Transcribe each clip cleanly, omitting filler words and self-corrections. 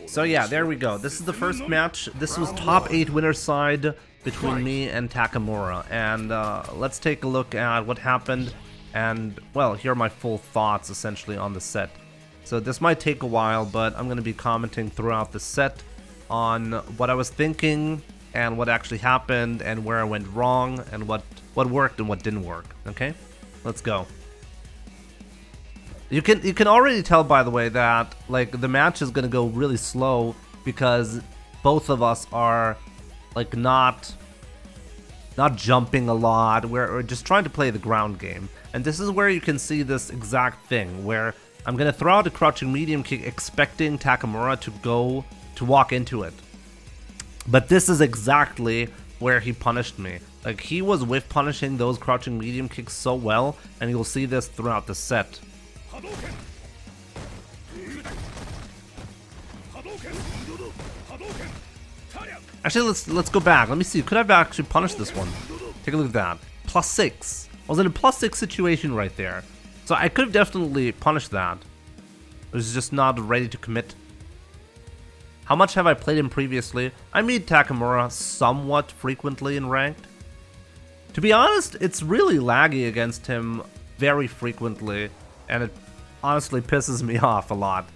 So yeah, there we go. This is the first match. This was top 8 winner side between me and Takamura. And let's take a look at what happened. And, well, here are my full thoughts, essentially, on the set. So this might take a while, but I'm going to be commenting throughout the set on what I was thinking and what actually happened and where I went wrong and what worked and what didn't work. Okay? Let's go. You can already tell, by the way, that like the match is gonna go really slow because both of us are like not jumping a lot. We're just trying to play the ground game, and this is where you can see this exact thing where I'm gonna throw out a crouching medium kick, expecting Takamura to walk into it, but this is exactly where he punished me. Like, he was whiff punishing those crouching medium kicks so well, and you'll see this throughout the set. Actually, let's go back. Let me see. Could I have actually punished this one? Take a look at that. +6. I was in a +6 situation right there. So I could have definitely punished that. I was just not ready to commit. How much have I played him previously? I meet Takamura somewhat frequently in ranked. To be honest, it's really laggy against him very frequently, and it honestly pisses me off a lot.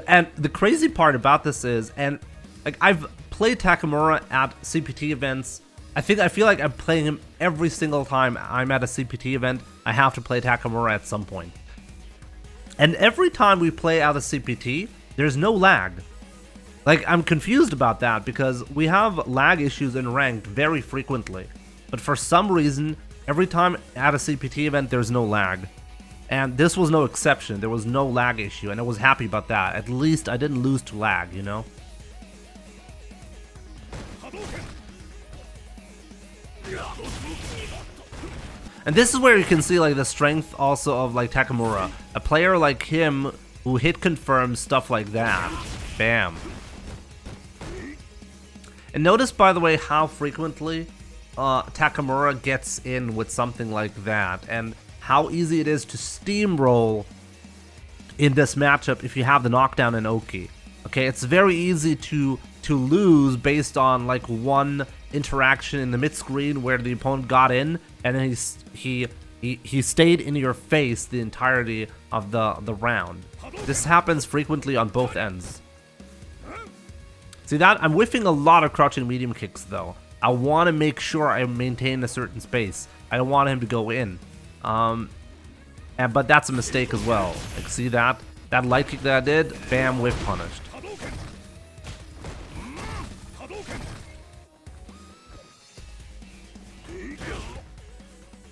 And the crazy part about this is, and like, I've played Takamura at CPT events. I feel like I'm playing him every single time I'm at a CPT event. I have to play Takamura at some point. And every time we play out of CPT, there's no lag. Like, I'm confused about that because we have lag issues in ranked very frequently. But for some reason, every time at a CPT event, there's no lag. And this was no exception. There was no lag issue, and I was happy about that. At least I didn't lose to lag, you know? And this is where you can see like the strength also of like Takamura. A player like him who hit confirms stuff like that. Bam. And notice, by the way, how frequently Takamura gets in with something like that, and how easy it is to steamroll in this matchup if you have the knockdown in Oki. Okay, it's very easy to lose based on like one interaction in the mid screen where the opponent got in and then he stayed in your face the entirety of the round. This happens frequently on both ends. See that? I'm whiffing a lot of crouching medium kicks though. I want to make sure I maintain a certain space. I don't want him to go in. But that's a mistake as well. Like, see that? That light kick that I did, bam, whiff punished.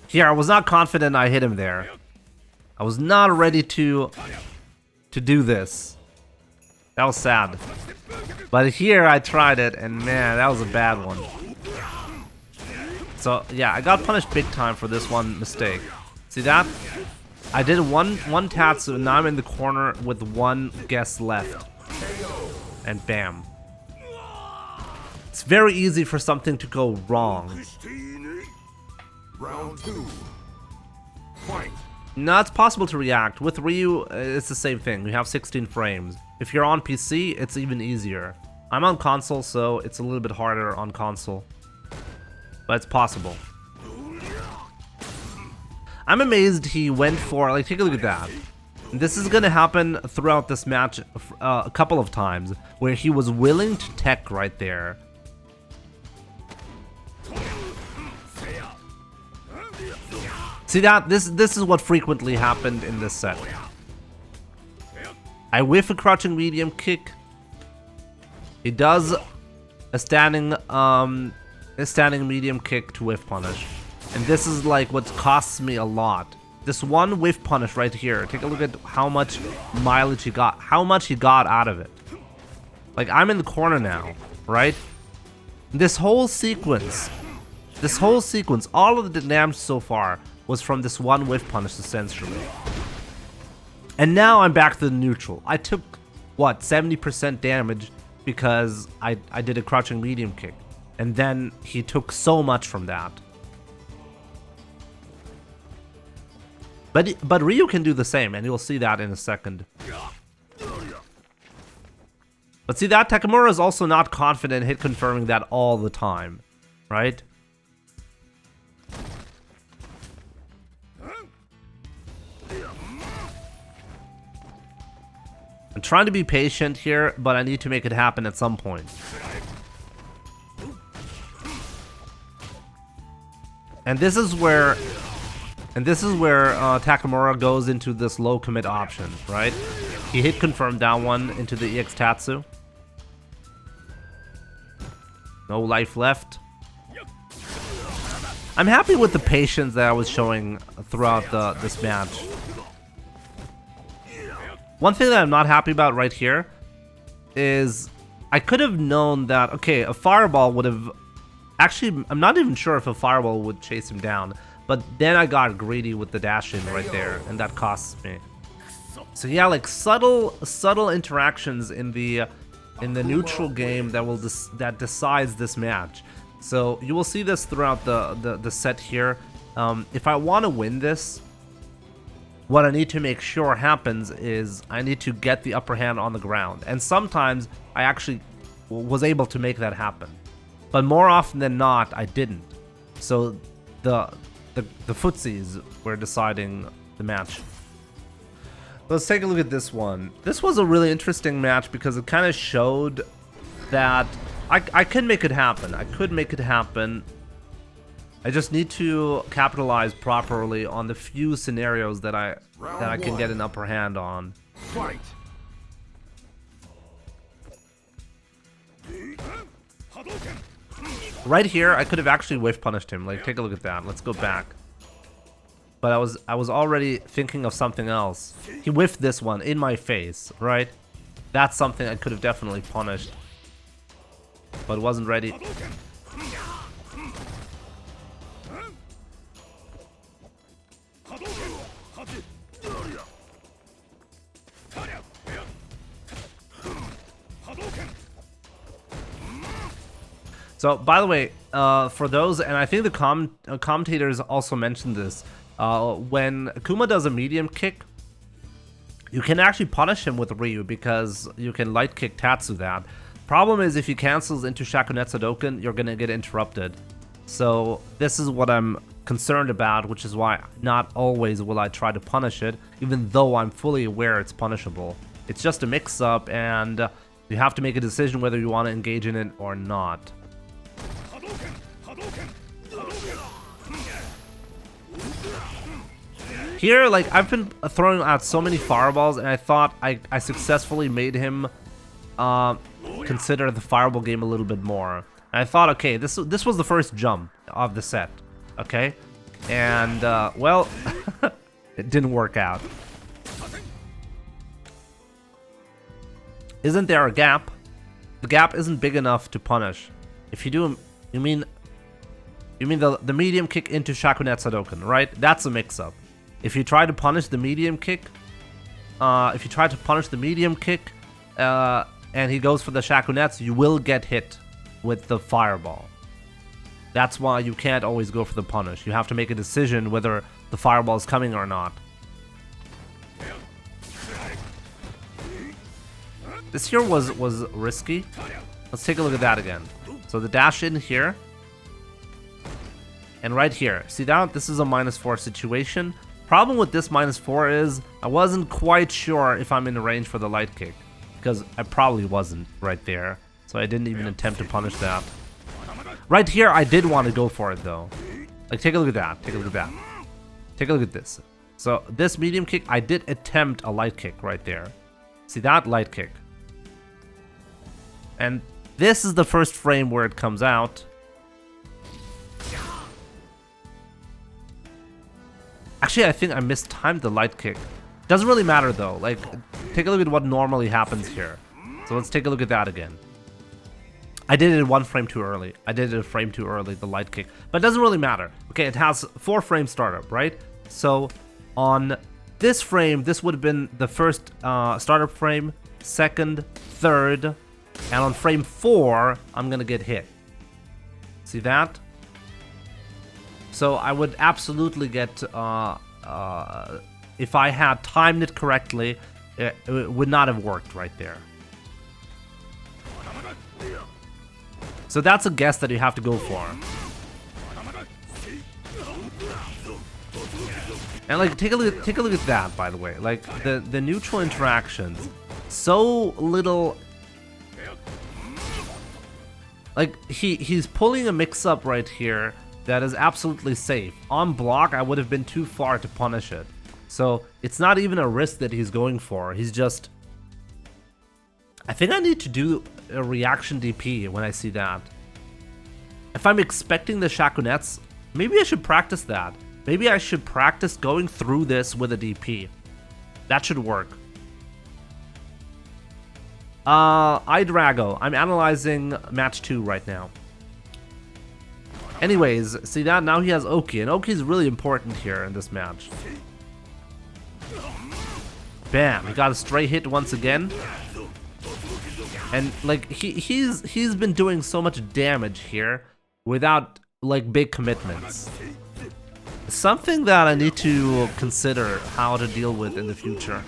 Here, I was not confident I hit him there. I was not ready to do this. That was sad. But here I tried it, and man, that was a bad one. So yeah, I got punished big time for this one mistake. See that? I did one Tatsu, and now I'm in the corner with one guess left. And bam. It's very easy for something to go wrong. Round 2. Fight. No, it's possible to react. With Ryu, it's the same thing. We have 16 frames. If you're on PC, it's even easier. I'm on console, so it's a little bit harder on console. But it's possible. I'm amazed he went for, like, take a look at that. This is gonna happen throughout this match a couple of times, where he was willing to tech right there. See that? This is what frequently happened in this set. I whiff a crouching medium kick. He does a standing medium kick to whiff punish. And this is like what costs me a lot. This one whiff punish right here. Take a look at how much mileage he got. How much he got out of it. Like, I'm in the corner now, right? This whole sequence, all of the damage so far was from this one whiff punish, essentially. And now I'm back to the neutral. I took, what, 70% damage because I did a crouching medium kick. And then he took so much from that. But Ryu can do the same, and you'll see that in a second. But see, that Takamura is also not confident hit confirming that all the time, right? I'm trying to be patient here, but I need to make it happen at some point. And this is where Takamura goes into this low commit option, right? He hit confirm down one into the EX Tatsu. No life left. I'm happy with the patience that I was showing throughout this match. One thing that I'm not happy about right here is I could have known that, okay, a fireball would have... Actually, I'm not even sure if a fireball would chase him down, but then I got greedy with the dash in right there, and that costs me. So yeah, like subtle interactions in the neutral game that decides this match. So you will see this throughout the set here. If I want to win this, what I need to make sure happens is I need to get the upper hand on the ground. And sometimes I actually was able to make that happen. But more often than not, I didn't. So the footsies were deciding the match. Let's take a look at this one. This was a really interesting match because it kind of showed that I could make it happen. I could make it happen. I just need to capitalize properly on the few scenarios that I can get an upper hand on. Fight. Right here, I could have actually whiff punished him. Like, take a look at that. Let's go back. But I was already thinking of something else. He whiffed this one in my face, right? That's something I could have definitely punished, but wasn't ready. So, by the way, for those, and I think the commentators also mentioned this, when Akuma does a medium kick, you can actually punish him with Ryu because you can light kick Tatsu that. Problem is, if he cancels into Shakunetsudoken, you're gonna get interrupted. So this is what I'm concerned about, which is why not always will I try to punish it, even though I'm fully aware it's punishable. It's just a mix-up, and you have to make a decision whether you want to engage in it or not. Here, like, I've been throwing out so many fireballs, and I thought I successfully made him consider the fireball game a little bit more. And I thought, okay, this was the first jump of the set, okay? And, well, it didn't work out. Isn't there a gap? The gap isn't big enough to punish. If you do, you mean the medium kick into Shakunetsudoken, right? That's a mix-up. If you try to punish the medium kick, and he goes for the Shakunetsu, you will get hit with the fireball. That's why you can't always go for the punish. You have to make a decision whether the fireball is coming or not. This here was risky. Let's take a look at that again. So the dash in here, and right here. See that? This is a -4 situation. Problem with this -4 is I wasn't quite sure if I'm in the range for the light kick, because I probably wasn't right there. So I didn't even attempt to punish that. Right here, I did want to go for it though. Like, take a look at that. Take a look at that. Take a look at this. So this medium kick, I did attempt a light kick right there. See that? Light kick. And this is the first frame where it comes out. Actually, I think I mistimed the light kick. Doesn't really matter though. Like, take a look at what normally happens here. So let's take a look at that again. I did it 1 frame too early. I did it a frame too early, the light kick. But it doesn't really matter. Okay, it has 4 frame startup, right? So on this frame, this would have been the first startup frame, second, third, and on frame 4, I'm gonna get hit. See that? So I would absolutely get, if I had timed it correctly, it would not have worked right there. So that's a guess that you have to go for. And like, take a look at that, by the way. Like the neutral interactions, so little. Like he's pulling a mix-up right here that is absolutely safe. On block, I would have been too far to punish it. So it's not even a risk that he's going for. He's just. I think I need to do a reaction DP when I see that. If I'm expecting the Shakunets, maybe I should practice that. Maybe I should practice going through this with a DP. That should work. iDrago. I'm analyzing match 2 right now. Anyways, see that? Now he has Oki, and Oki is really important here in this match. Bam! He got a stray hit once again. And like he's been doing so much damage here without like big commitments. Something that I need to consider how to deal with in the future.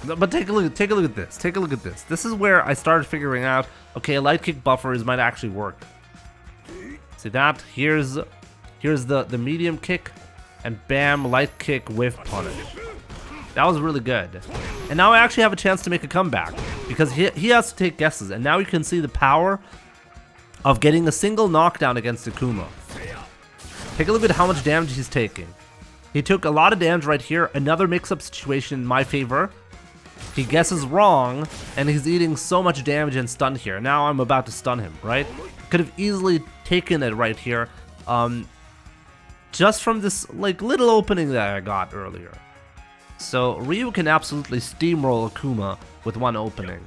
But take a look at this. Take a look at this. This is where I started figuring out, okay, light kick buffers might actually work. See that? Here's the medium kick, and bam, light kick whiff punish. That was really good. And now I actually have a chance to make a comeback, because he has to take guesses, and now you can see the power of getting a single knockdown against Akuma. Take a look at how much damage he's taking. He took a lot of damage right here, another mix-up situation in my favor. He guesses wrong, and he's eating so much damage and stun here. Now I'm about to stun him, right? Could have easily taken it right here, just from this like little opening that I got earlier. So Ryu can absolutely steamroll Akuma with one opening.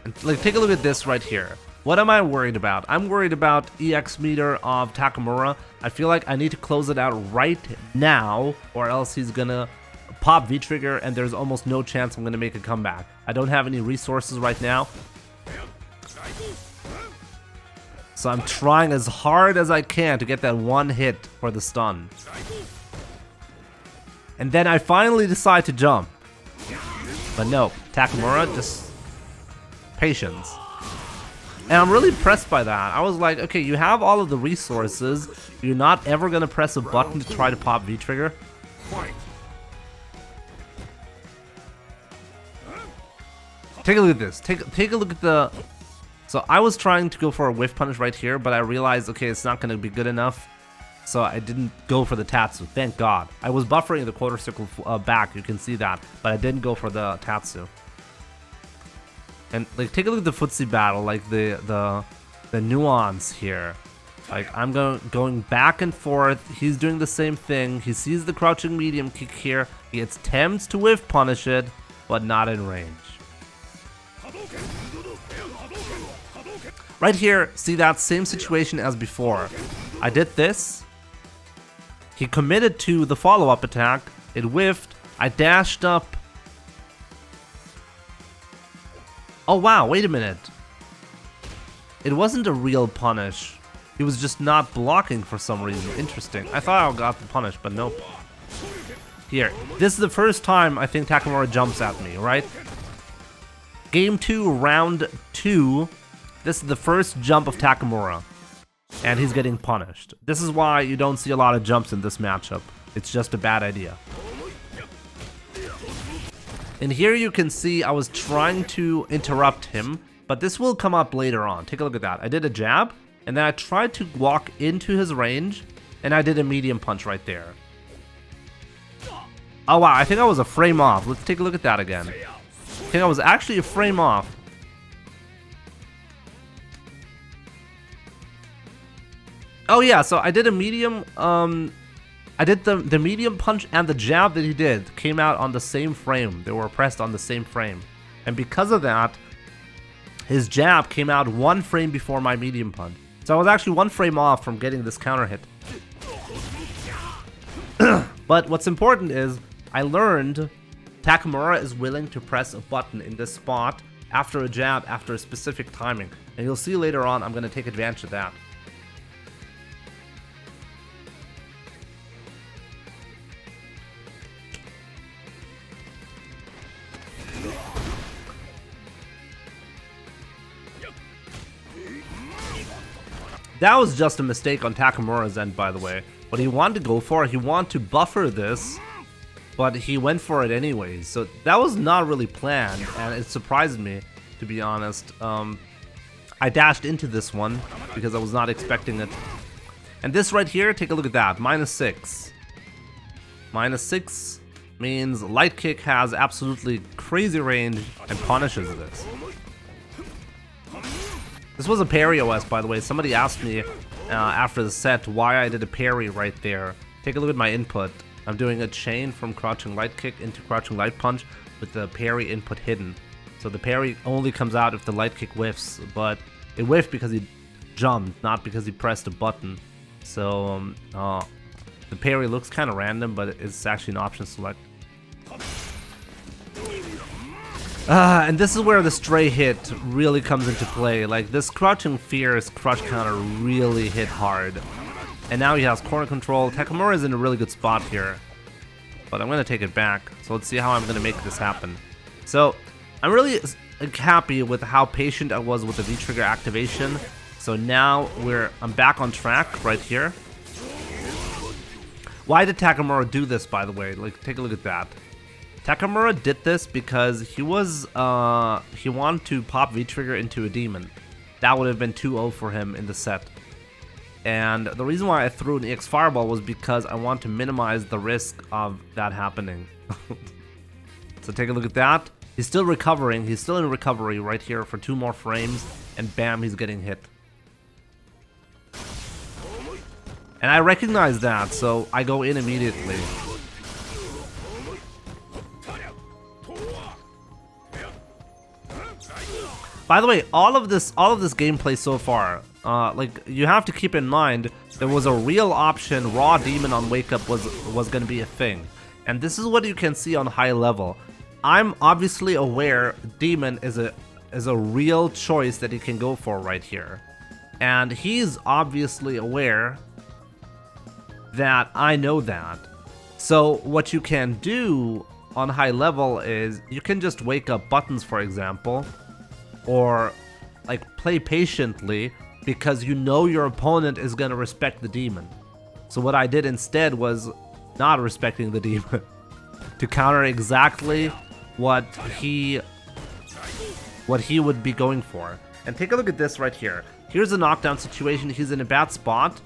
And like, take a look at this right here. What am I worried about? I'm worried about EX meter of Takamura. I feel like I need to close it out right now, or else he's gonna pop V-trigger and there's almost no chance I'm gonna make a comeback. I don't have any resources right now. So I'm trying as hard as I can to get that one hit for the stun. And then I finally decide to jump. But no, Takamura, just patience. And I'm really impressed by that. I was like, okay, you have all of the resources. You're not ever gonna press a button to try to pop V-trigger. Take a look at this. Take a look at the... So I was trying to go for a whiff punish right here, but I realized, okay, it's not gonna be good enough. So I didn't go for the Tatsu, thank God. I was buffering the quarter circle back, you can see that, but I didn't go for the Tatsu. And like, take a look at the footsie battle, like the nuance here. Like, I'm going back and forth. He's doing the same thing. He sees the crouching medium kick here. He attempts to whiff punish it, but not in range. Right here, see that same situation as before. I did this. He committed to the follow-up attack. It whiffed. I dashed up. Oh wow, wait a minute. It wasn't a real punish. He was just not blocking for some reason. Interesting. I thought I got the punish, but nope. Here, this is the first time I think Takamura jumps at me, right? Game 2, round 2. This is the first jump of Takamura. And he's getting punished. This is why you don't see a lot of jumps in this matchup. It's just a bad idea. And here you can see I was trying to interrupt him, but this will come up later on. Take a look at that. I did a jab, and then I tried to walk into his range, and I did a medium punch right there. Oh wow, I think I was a frame off. Let's take a look at that again. I think I was actually a frame off. Oh yeah, so I did a medium, I did the medium punch and the jab that he did came out on the same frame. They were pressed on the same frame. And because of that, his jab came out one frame before my medium punch. So I was actually one frame off from getting this counter hit. But what's important is, I learned Takamura is willing to press a button in this spot after a jab, after a specific timing. And you'll see later on, I'm going to take advantage of that. That was just a mistake on Takamura's end, by the way. What he wanted to go for, he wanted to buffer this, but he went for it anyways. So that was not really planned, and it surprised me, to be honest. I dashed into this one because I was not expecting it. And this right here, take a look at that, -6. -6 means light kick has absolutely crazy range and punishes this. This was a parry OS, by the way. Somebody asked me after the set why I did a parry right there. Take a look at my input. I'm doing a chain from crouching light kick into crouching light punch with the parry input hidden. So the parry only comes out if the light kick whiffs, but it whiffed because he jumped, not because he pressed a button. So the parry looks kind of random, but it's actually an option select. And this is where the stray hit really comes into play. Like, this crouching fierce crush counter really hit hard. And now he has corner control. Takamura is in a really good spot here. But I'm going to take it back. So let's see how I'm going to make this happen. So I'm really happy with how patient I was with the V-trigger activation. So now I'm back on track right here. Why did Takamura do this, by the way? Like, take a look at that. Takamura did this because he wanted to pop V-trigger into a demon. That would have been 2-0 for him in the set. And the reason why I threw an EX Fireball was because I want to minimize the risk of that happening. So take a look at that. He's still recovering. He's still in recovery right here for 2 more frames. And bam, he's getting hit. And I recognize that, so I go in immediately. By the way, all of this gameplay so far, like, you have to keep in mind there was a real option. Raw demon on wake up was going to be a thing, and this is what you can see on high level. I'm obviously aware demon is a real choice that he can go for right here, and he's obviously aware that I know that. So what you can do on high level is you can just wake up buttons, for example. Or, like, play patiently because you know your opponent is going to respect the demon. So what I did instead was not respecting the demon to counter exactly what he would be going for. And take a look at this right here. Here's a knockdown situation. He's in a bad spot.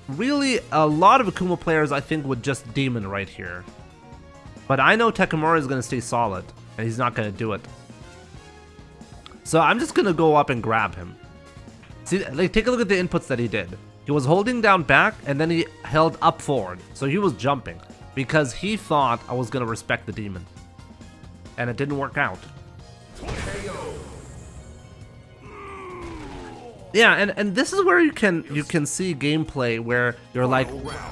Really, a lot of Akuma players, I think, would just demon right here. But I know Takamura is going to stay solid, and he's not going to do it. So I'm just going to go up and grab him. See, like, take a look at the inputs that he did. He was holding down back, and then he held up forward. So he was jumping because he thought I was going to respect the demon. And it didn't work out. Yeah, and this is where you can see gameplay where you're like,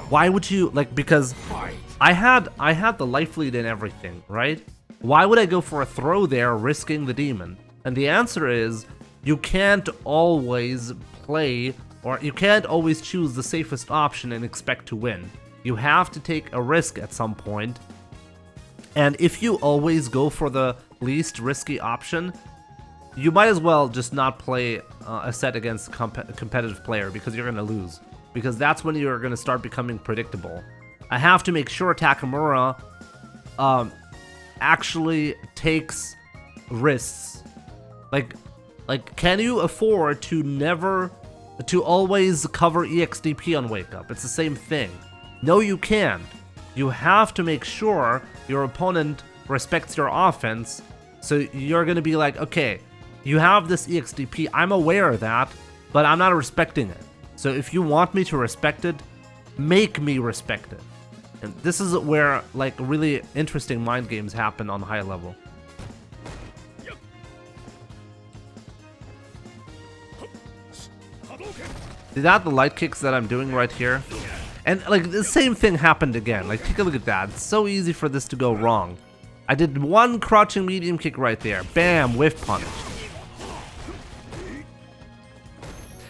why would you, like, because I had the life lead and everything, right? Why would I go for a throw there risking the demon? And the answer is, you can't always play, or you can't always choose the safest option and expect to win. You have to take a risk at some point. And if you always go for the least risky option, you might as well just not play a set against a competitive player because you're going to lose. Because that's when you're going to start becoming predictable. I have to make sure Takamura actually takes risks. Like, can you afford to always cover EXDP on wake up? It's the same thing. No, you can't. You have to make sure your opponent respects your offense. So you're going to be like, okay, you have this EXDP. I'm aware of that, but I'm not respecting it. So if you want me to respect it, make me respect it. And this is where, like, really interesting mind games happen on high level. See that? The light kicks that I'm doing right here? And, like, the same thing happened again. Like, take a look at that. It's so easy for this to go wrong. I did one crouching medium kick right there. Bam, whiff punish.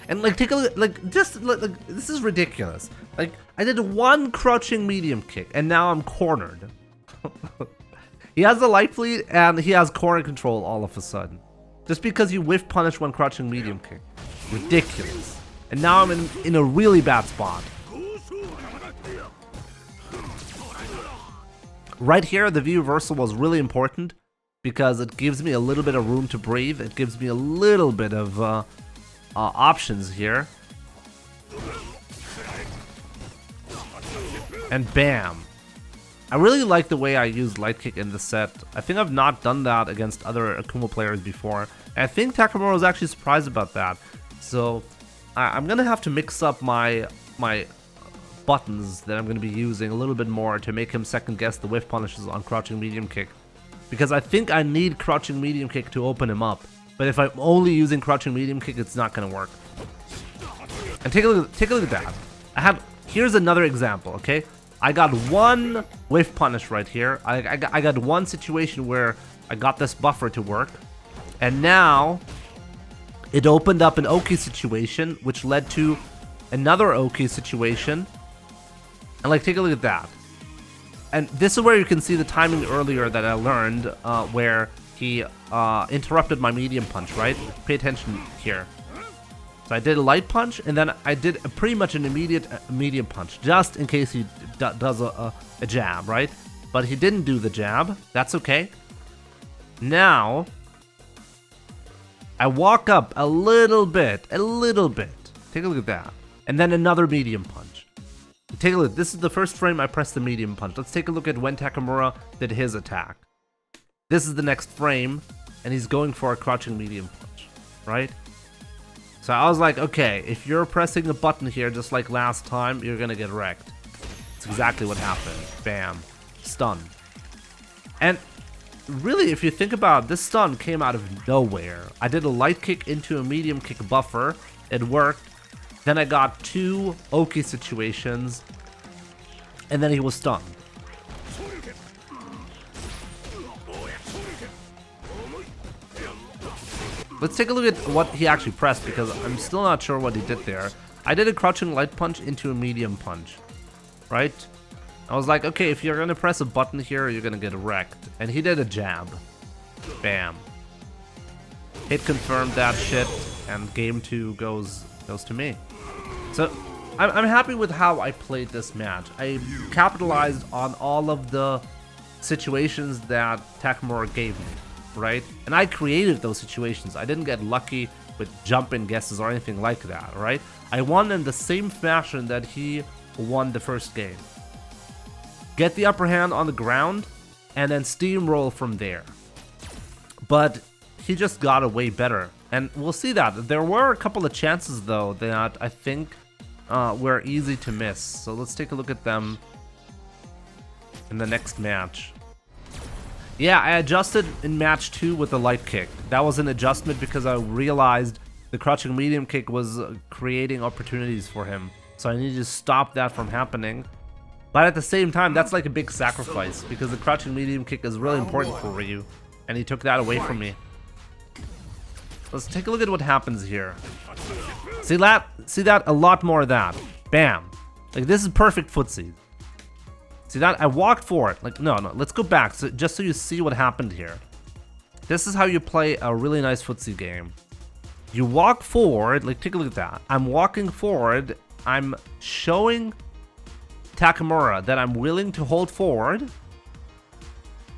And, like, take a look, like, just, like, this is ridiculous. Like, I did one crouching medium kick, and now I'm cornered. He has the light lead, and he has corner control all of a sudden. Just because you whiff punish one crouching medium kick. Ridiculous. And now I'm in a really bad spot. Right here, the view reversal was really important because it gives me a little bit of room to breathe. It gives me a little bit of options here. And bam. I really like the way I use light kick in the set. I think I've not done that against other Akuma players before. And I think Takamura was actually surprised about that. So I'm gonna have to mix up my buttons that I'm gonna be using a little bit more to make him second guess the whiff punishes on crouching medium kick. Because I think I need crouching medium kick to open him up. But if I'm only using crouching medium kick, it's not gonna work. And take a look at that. Here's another example, okay? I got one whiff punish right here. I got one situation where I got this buffer to work. And now it opened up an OK situation, which led to another OK situation. And like, take a look at that. And this is where you can see the timing earlier that I learned, where he interrupted my medium punch, right? Pay attention here. So I did a light punch, and then I did pretty much an immediate medium punch, just in case he does a jab, right? But he didn't do the jab. That's okay. Now, I walk up a little bit. Take a look at that. And then another medium punch. Take a look. This is the first frame I pressed the medium punch. Let's take a look at when Takamura did his attack. This is the next frame, and he's going for a crouching medium punch, right? So I was like, okay, if you're pressing a button here just like last time, you're gonna get wrecked. That's exactly what happened. Bam. Stun. And really, if you think about it, this stun came out of nowhere. I did a light kick into a medium kick buffer. It worked. Then I got two Oki situations. And then he was stunned. Let's take a look at what he actually pressed, because I'm still not sure what he did there. I did a crouching light punch into a medium punch, right? I was like, okay, if you're gonna press a button here, you're gonna get wrecked. And he did a jab. Bam. Hit confirmed that shit, and game 2 goes to me. So I'm happy with how I played this match. I capitalized on all of the situations that Takamura gave me. Right? And I created those situations. I didn't get lucky with jump-in guesses or anything like that, right? I won in the same fashion that he won the first game. Get the upper hand on the ground, and then steamroll from there. But he just got away better. And we'll see that. There were a couple of chances, though, that I think were easy to miss. So let's take a look at them in the next match. Yeah, I adjusted in match 2 with the light kick. That was an adjustment because I realized the crouching medium kick was creating opportunities for him. So I needed to stop that from happening. But at the same time, that's like a big sacrifice because the crouching medium kick is really important for Ryu. And he took that away from me. Let's take a look at what happens here. See that? A lot more of that. Bam. Like, this is perfect footsie. See that? I walked forward. Like, no, let's go back, just so you see what happened here. This is how you play a really nice footsie game. You walk forward, like, take a look at that. I'm walking forward. I'm showing Takamura that I'm willing to hold forward.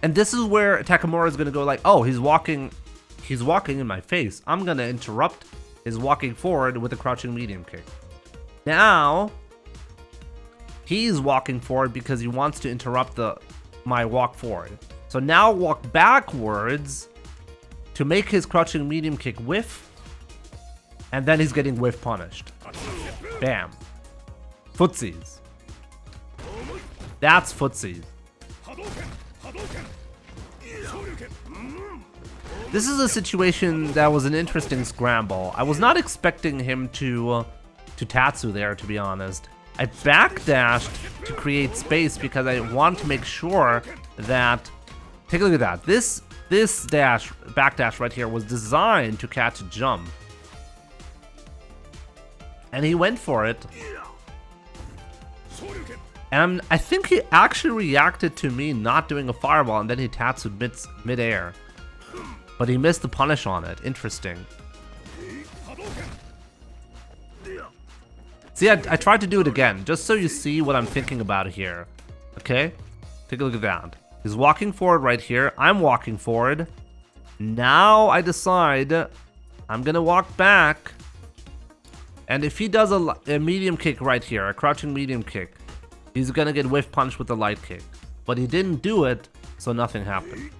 And this is where Takamura is going to go like, oh, he's walking in my face. I'm going to interrupt his walking forward with a crouching medium kick. Now, he's walking forward because he wants to interrupt my walk forward. So now walk backwards to make his crouching medium kick whiff. And then he's getting whiff punished. Bam. Footsies. That's footsies. This is a situation that was an interesting scramble. I was not expecting him to Tatsu there, to be honest. I backdashed to create space because I want to make sure that, take a look at that. This backdash right here was designed to catch a jump. And he went for it. And I think he actually reacted to me not doing a fireball, and then he Tatsu'd mid-air. But he missed the punish on it. Interesting. See, I tried to do it again, just so you see what I'm thinking about here. Okay? Take a look at that. He's walking forward right here. I'm walking forward. Now I decide I'm gonna walk back. And if he does a medium kick right here, a crouching medium kick, he's gonna get whiff punched with the light kick. But he didn't do it, so nothing happened.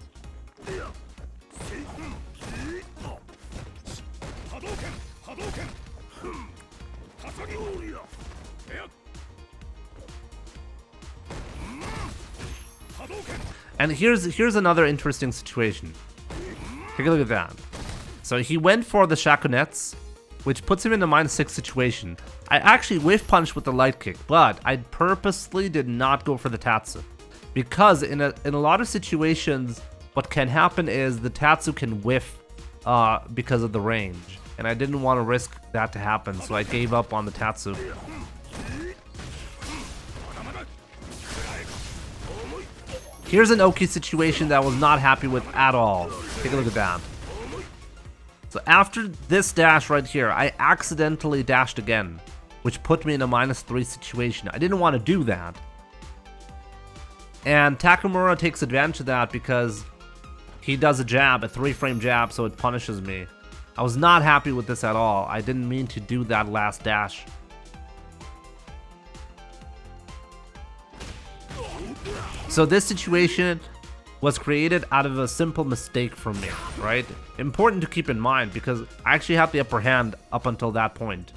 And here's another interesting situation. Take a look at that. So he went for the shakunets, which puts him in a -6 situation. I actually whiff punched with the light kick, but I purposely did not go for the tatsu. Because in a lot of situations, what can happen is the tatsu can whiff because of the range. And I didn't want to risk that to happen, so I gave up on the tatsu. Here's an Oki situation that I was not happy with at all. Take a look at that. So after this dash right here, I accidentally dashed again, which put me in a -3 situation. I didn't want to do that. And Takamura takes advantage of that because he does a jab, a 3-frame jab, so it punishes me. I was not happy with this at all. I didn't mean to do that last dash. So this situation was created out of a simple mistake from me, right? Important to keep in mind because I actually had the upper hand up until that point.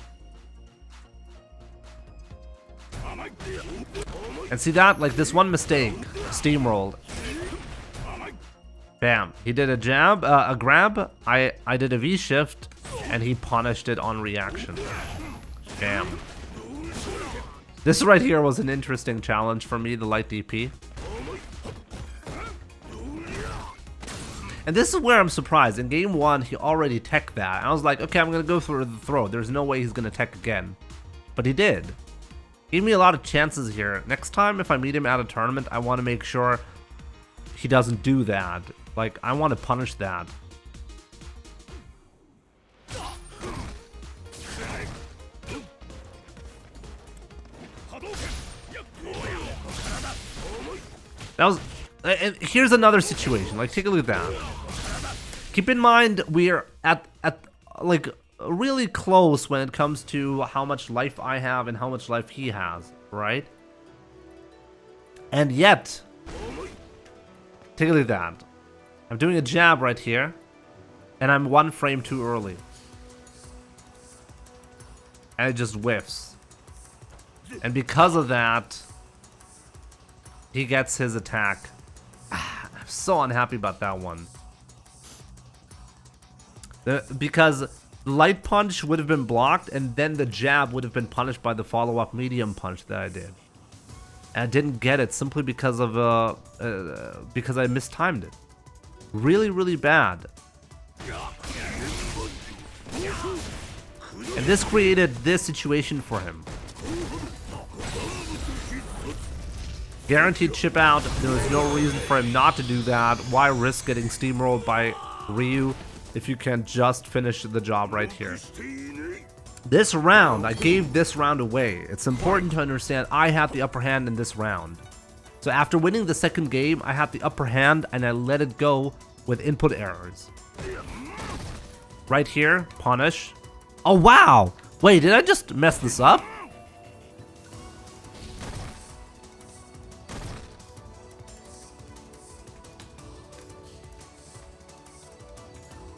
And see that? Like this one mistake, steamrolled. Bam. He did a jab, a grab, I did a V-shift, and he punished it on reaction. Bam. This right here was an interesting challenge for me, the light DP. And this is where I'm surprised. In game 1, he already teched that. I was like, okay, I'm going to go for the throw. There's no way he's going to tech again. But he did. Gave me a lot of chances here. Next time, if I meet him at a tournament, I want to make sure he doesn't do that. Like, I want to punish that. That was... And here's another situation. Like, take a look at that. Keep in mind, we're at like really close when it comes to how much life I have and how much life he has, right? And yet, take a look at that. I'm doing a jab right here, and I'm 1 frame too early, and it just whiffs. And because of that, he gets his attack. I'm so unhappy about that one. Because light punch would have been blocked, and then the jab would have been punished by the follow-up medium punch that I did. And I didn't get it simply because of because I mistimed it. Really, really bad. And this created this situation for him. Guaranteed chip out. There was no reason for him not to do that. Why risk getting steamrolled by Ryu if you can just finish the job right here? This round, I gave this round away. It's important to understand I had the upper hand in this round. So after winning the second game, I had the upper hand and I let it go with input errors. Right here, punish. Oh wow! Wait, did I just mess this up?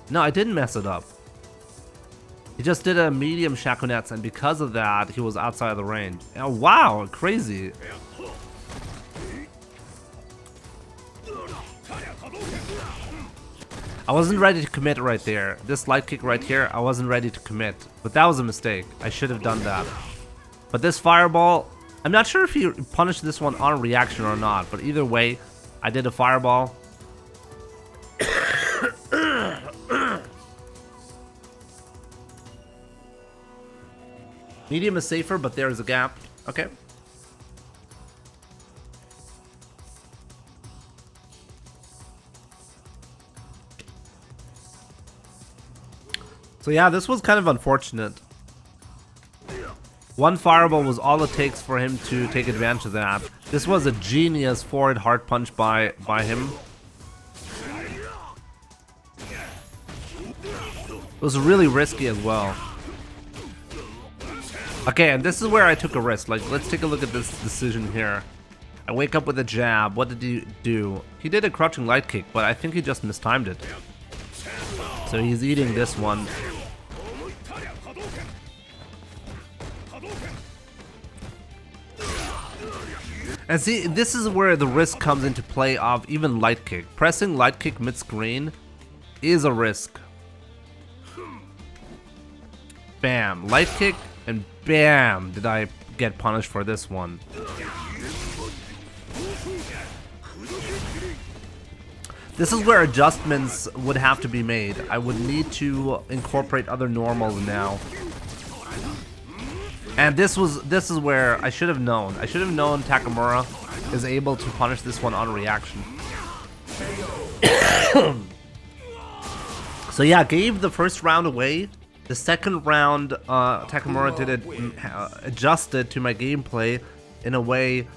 No, I didn't mess it up. He just did a medium shakunets, and because of that, he was outside of the range. Oh, wow, crazy. I wasn't ready to commit right there. This light kick right here, I wasn't ready to commit. But that was a mistake. I should have done that. But this fireball, I'm not sure if he punished this one on reaction or not, but either way, I did a fireball. Medium is safer, but there is a gap. Okay. So yeah, this was kind of unfortunate. One fireball was all it takes for him to take advantage of that. This was a genius forward hard punch by him. It was really risky as well. Okay, and this is where I took a risk. Like, let's take a look at this decision here. I wake up with a jab. What did he do? He did a crouching light kick, but I think he just mistimed it. So he's eating this one. And see, this is where the risk comes into play of even light kick. Pressing light kick mid-screen is a risk. Bam, light kick, and bam, did I get punished for this one. This is where adjustments would have to be made. I would need to incorporate other normals now. And this is where I should have known. I should have known Takamura is able to punish this one on reaction. So yeah, gave the first round away. The second round, Takamura did it, adjusted to my gameplay in a way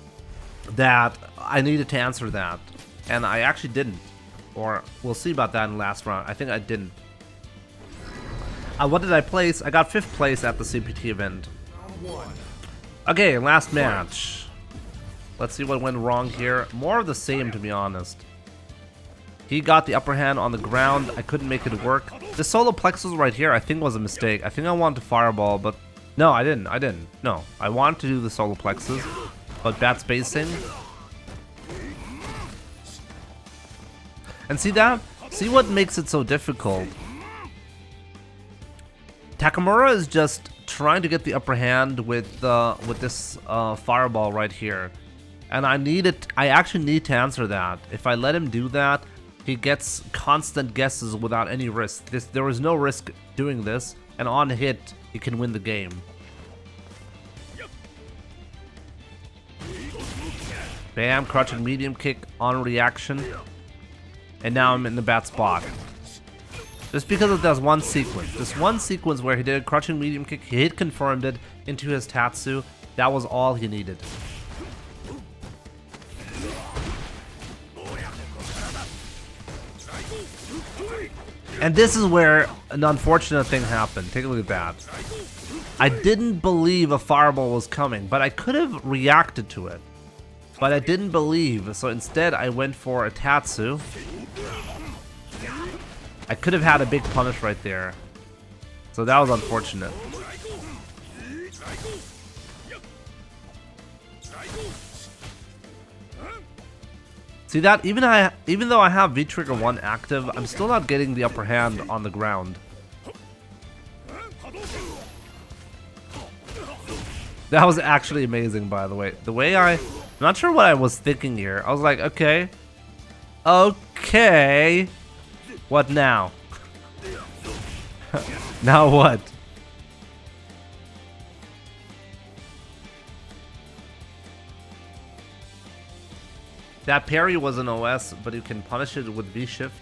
that I needed to answer that. And I actually didn't. Or we'll see about that in the last round. I think I didn't. What did I place? I got 5th place at the CPT event. Okay, last match. Let's see what went wrong here. More of the same, to be honest. He got the upper hand on the ground. I couldn't make it work. The solar plexus right here, I think was a mistake. I think I wanted to fireball, but no, I didn't. No, I wanted to do the solar plexus, but bad spacing. And see that? See what makes it so difficult? Takamura is just trying to get the upper hand with this fireball right here, and I actually need to answer that. If I let him do that, he gets constant guesses without any risk. There is no risk doing this, and on hit, he can win the game. Bam, crouching medium kick on reaction, and now I'm in the bad spot. Just because of this one sequence. This one sequence where he did a crouching medium kick, he hit confirmed it into his Tatsu. That was all he needed. And this is where an unfortunate thing happened. Take a look at that. I didn't believe a fireball was coming, but I could have reacted to it. But I didn't believe, so instead I went for a Tatsu. I could have had a big punish right there. So that was unfortunate. See that? Even though I have V-Trigger 1 active, I'm still not getting the upper hand on the ground. That was actually amazing, by the way. The way I'm not sure what I was thinking here. I was like, okay. Okay. What now? Now what? That parry was an OS, but you can punish it with V-Shift.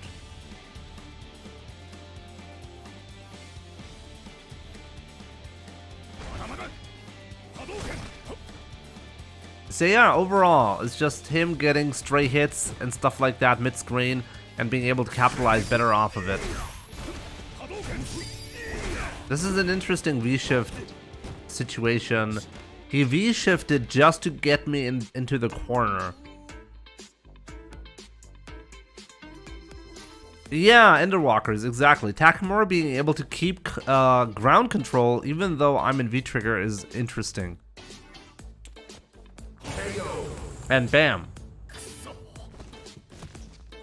So yeah, overall, it's just him getting stray hits and stuff like that mid-screen and being able to capitalize better off of it. This is an interesting V-Shift situation. He V-shifted just to get me into the corner. Yeah, Enderwalkers, exactly. Takamura being able to keep ground control even though I'm in V-Trigger is interesting. And bam.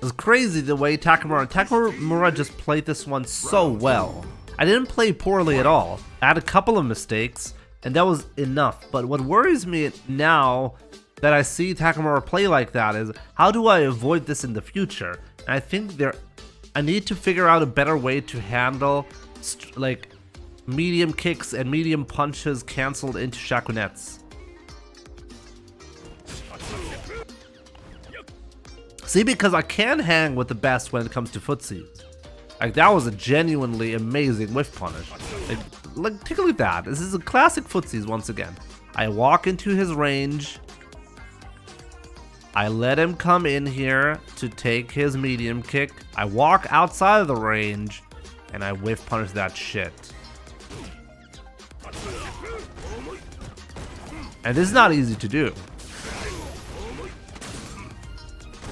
It's crazy the way Takamura just played this one so well. I didn't play poorly at all. I had a couple of mistakes, and that was enough. But what worries me now that I see Takamura play like that is, how do I avoid this in the future? And I think I need to figure out a better way to handle like medium kicks and medium punches canceled into shakunets. See, because I can hang with the best when it comes to footsies. Like, that was a genuinely amazing whiff punish. Like, take a look at that. This is a classic footsies once again. I walk into his range. I let him come in here to take his medium kick. I walk outside of the range, and I whiff punish that shit. And this is not easy to do.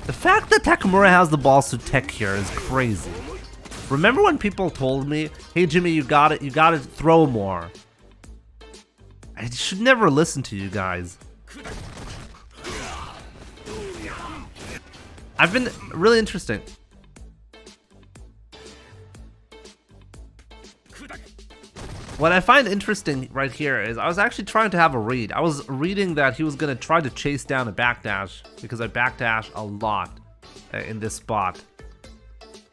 The fact that Takamura has the balls to tech here is crazy. Remember when people told me, "Hey jimmY, you gotta throw more." I should never listen to you guys. I've been really interesting. What I find interesting right here is I was actually trying to have a read. I was reading that he was gonna try to chase down a backdash because I backdash a lot in this spot.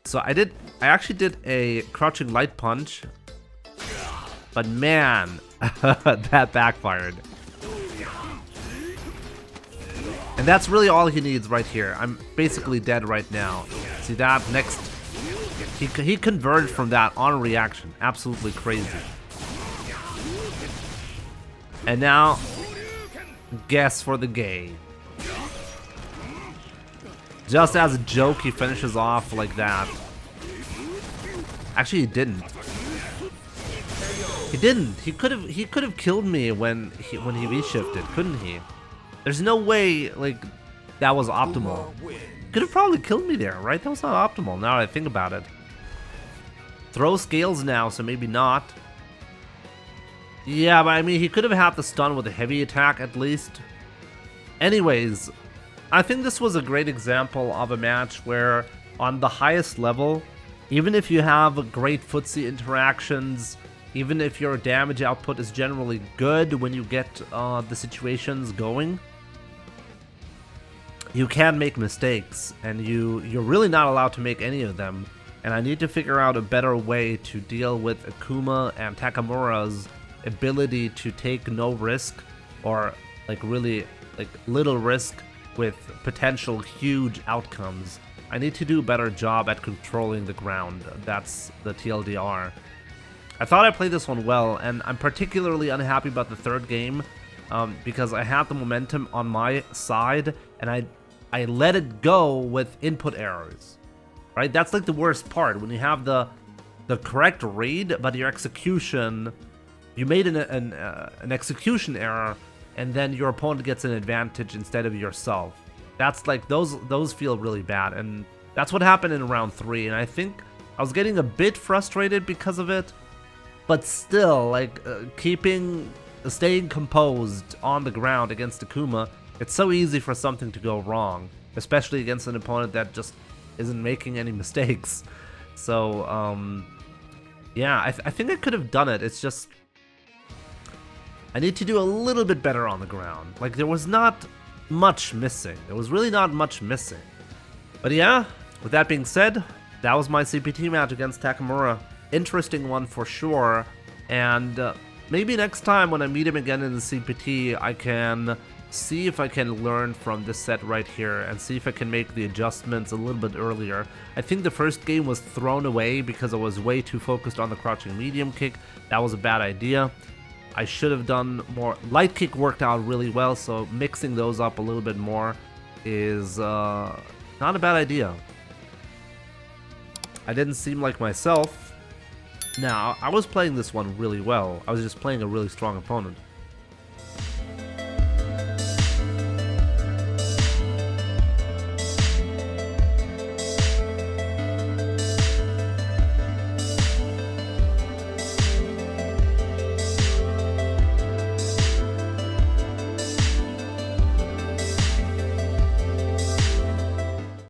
So I actually did a crouching light punch, but man, that backfired. And that's really all he needs right here. I'm basically dead right now. See that? Next, he converted from that on reaction. Absolutely crazy. And now, guess for the game. Just as a joke, he finishes off like that. Actually, he didn't. He didn't. He could have killed me when he V-shifted, couldn't he? There's no way like that was optimal. Could have probably killed me there, right? That was not optimal. Now that I think about it. Throw scales now, so maybe not. Yeah, but I mean, he could have had the stun with a heavy attack at least. Anyways, I think this was a great example of a match where on the highest level, even if you have great footsie interactions, even if your damage output is generally good when you get the situations going, you can make mistakes, and you're really not allowed to make any of them. And I need to figure out a better way to deal with Akuma and Takamura's ability to take no risk, or like really like little risk with potential huge outcomes. I need to do a better job at controlling the ground. That's the TLDR. I thought I played this one well, and I'm particularly unhappy about the third game because I had the momentum on my side, and I let it go with input errors. Right? That's like the worst part, when you have the correct read, but your execution, you made an execution error, and then your opponent gets an advantage instead of yourself. That's like, those feel really bad, and that's what happened in round 3, and I think I was getting a bit frustrated because of it, but still, like, staying composed on the ground against Akuma, it's so easy for something to go wrong, especially against an opponent that just isn't making any mistakes. So, yeah, I think I could have done it. It's just, I need to do a little bit better on the ground. Like, there was not much missing. There was really not much missing. But yeah, with that being said, that was my CPT match against Takamura. Interesting one for sure. And maybe next time when I meet him again in the CPT, I can see if I can learn from this set right here and see if I can make the adjustments a little bit earlier. I think the first game was thrown away because I was way too focused on the crouching medium kick. That was a bad idea. I should have done more. Light kick worked out really well, so mixing those up a little bit more is not a bad idea. I didn't seem like myself. Now, I was playing this one really well. I was just playing a really strong opponent.